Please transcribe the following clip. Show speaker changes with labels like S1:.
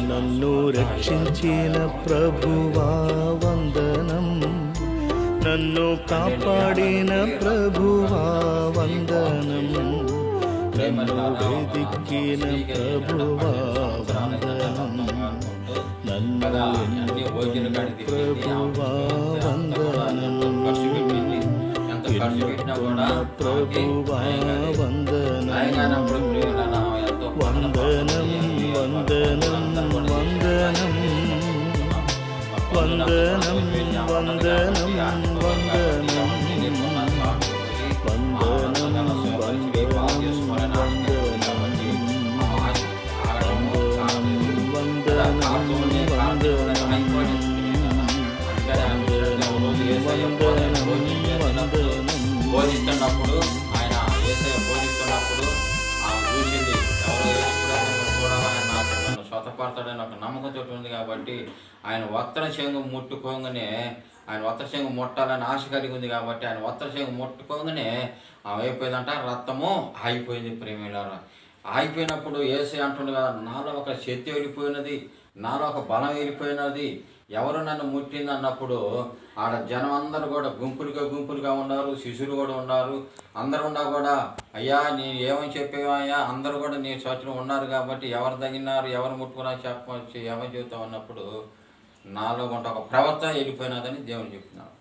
S1: నన్ను రక్షించిన ప్రభువా వందనం, నన్ను కాపాడిన ప్రభువా వందనం, నన్ను వెదిక్కిన ప్రభువా వందనం, నన్ను ఎన్నుకున్న ప్రభువా వందనం, ఎన్నుకున్న ప్రభువా వందనం, వందనం వందనం వందనం వందనం వందనం వందనం
S2: బోధిస్తున్నప్పుడు ఆయన యేసయ్య బోధిస్తున్నప్పుడు ఆమె చూసింది ఎవరు చూడాలని నన్ను స్వతపడతాడని ఒక నమ్మకంతో ఉంది కాబట్టి ఆయన వస్త్ర చెంగు ముట్టుకోగానే ఆయన వస్త్ర చెంగు ముట్టాలని ఆశ కలిగి ఉంది కాబట్టి ఆయన వస్త్ర చెంగు ముట్టుకోగానే ఆమె అయిపోయిందంట, రక్తము ఆగిపోయింది. ప్రేమిలారా, ఆగిపోయినప్పుడు యేసయ్య అంటుండే కదా, నాలో ఒక శక్తి వెళ్ళిపోయినది, నాలో ఒక బలం వెళ్ళిపోయినది, ఎవరు నన్ను ముట్టింది అన్నప్పుడు ఆడ జనం అందరూ కూడా గుంపులుగా ఉన్నారు, శిష్యులు కూడా ఉన్నారు. అందరు ఉన్నా కూడా అయ్యా నేను ఏమని చెప్పేవయ్యా, అందరూ కూడా నీ చర్చలో ఉన్నారు కాబట్టి ఎవరు తగినారు, ఎవరు ముట్టుకున్నా చెప్పవచ్చు, ఎవరు చెబుతావు అన్నప్పుడు నాలో కొంత ఒక ప్రవర్తన వెళ్ళిపోయినదని దేవుడు చెప్తున్నాడు.